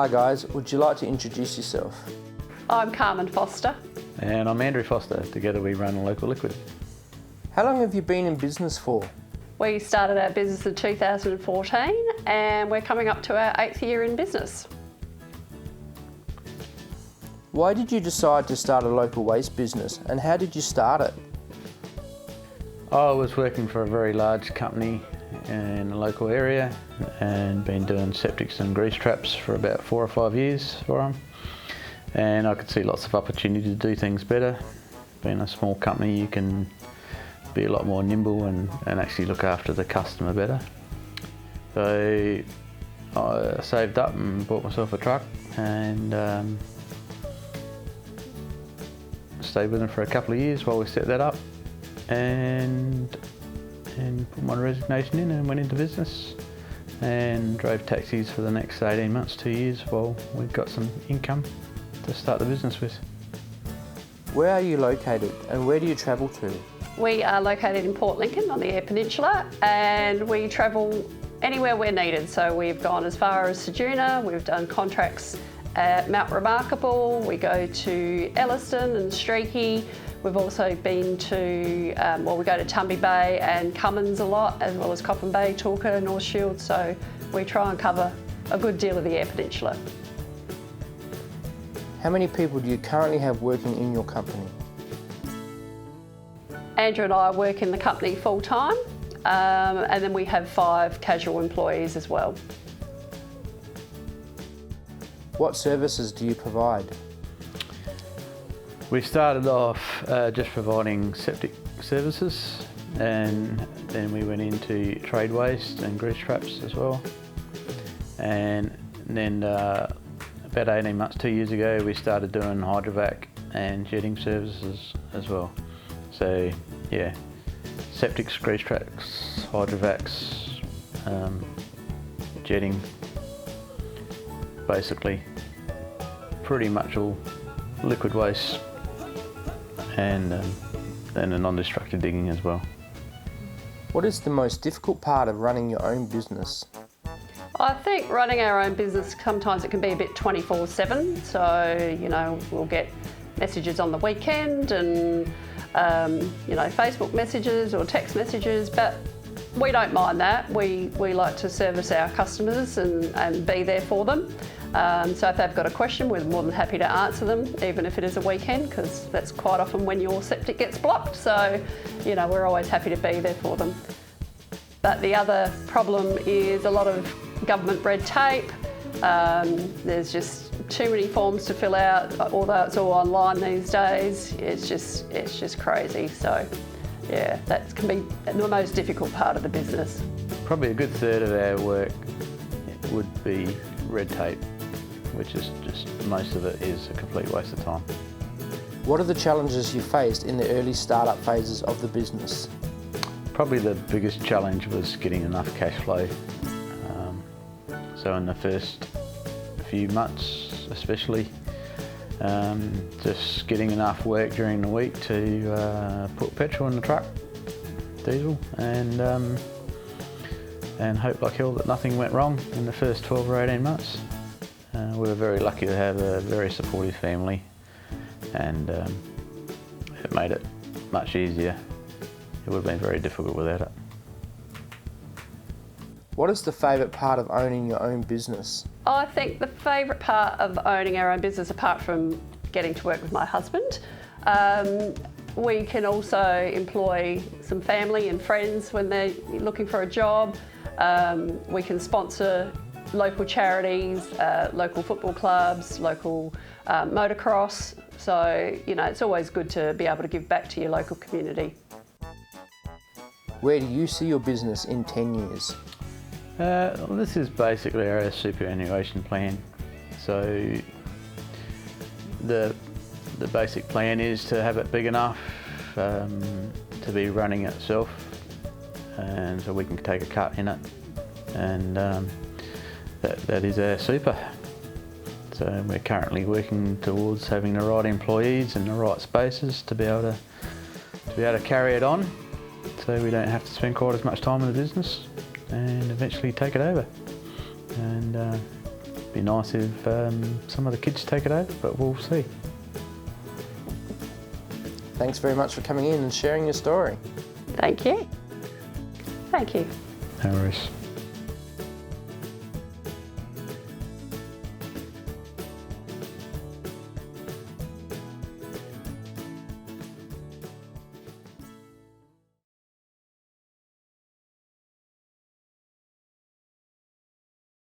Hi guys, would you like to introduce yourself? I'm Carmen Foster. And I'm Andrew Foster. Together we run a Local Liquid. How long have you been in business for? We started our business in 2014 and we're coming up to our 8th year in business. Why did you decide to start a local waste business and how did you start it? I was working for a very large company in the local area and been doing septics and grease traps for about 4 or 5 years for them. And I could see lots of opportunity to do things better. Being a small company, you can be a lot more nimble and actually look after the customer better. So I saved up and bought myself a truck and stayed with them for a couple of years while we set that up and put my resignation in and went into business and drove taxis for the next 18 months, 2 years while we got some income to start the business with. Where are you located and where do you travel to? We are located in Port Lincoln on the Eyre Peninsula and we travel anywhere we're needed. So we've gone as far as Ceduna, we've done contracts at Mount Remarkable, we go to Elliston and Streaky. We've also been to, we go to Tumby Bay and Cummins a lot, as well as Coffin Bay, Talca, North Shield. So we try and cover a good deal of the Eyre Peninsula. How many people do you currently have working in your company? Andrew and I work in the company full time, and then we have 5 casual employees as well. What services do you provide? We started off just providing septic services and then we went into trade waste and grease traps as well. And then about 18 months, 2 years ago, we started doing hydrovac and jetting services as well. So yeah, septics, grease traps, hydrovacs, jetting, basically pretty much all liquid waste and a non-destructive digging as well. What is the most difficult part of running your own business? I think running our own business, sometimes it can be a bit 24/7. So, we'll get messages on the weekend and, Facebook messages or text messages, but we don't mind that. We like to service our customers and be there for them. So if they've got a question, we're more than happy to answer them, even if it is a weekend, because that's quite often when your septic gets blocked. So, we're always happy to be there for them. But the other problem is a lot of government red tape. There's just too many forms to fill out, although it's all online these days. It's just crazy. So, yeah, that can be the most difficult part of the business. Probably a good third of our work would be red tape, which is just, most of it is a complete waste of time. What are the challenges you faced in the early startup phases of the business? Probably the biggest challenge was getting enough cash flow. So in the first few months especially, just getting enough work during the week to put petrol in the truck, diesel, and hope like hell that nothing went wrong in the first 12 or 18 months. We were very lucky to have a very supportive family and it made it much easier. It would have been very difficult without it. What is the favourite part of owning your own business? I think the favourite part of owning our own business, apart from getting to work with my husband, we can also employ some family and friends when they're looking for a job. We can sponsor local charities, local football clubs, local motocross. So, it's always good to be able to give back to your local community. Where do you see your business in 10 years? This is basically our superannuation plan. So the basic plan is to have it big enough to be running itself, and so we can take a cut in it, and that is our super. So we're currently working towards having the right employees in the right spaces to be able to carry it on, so we don't have to spend quite as much time in the business and eventually take it over. And be nice if some of the kids take it over, but we'll see. Thanks very much for coming in and sharing your story. Thank you. Thank you. No worries.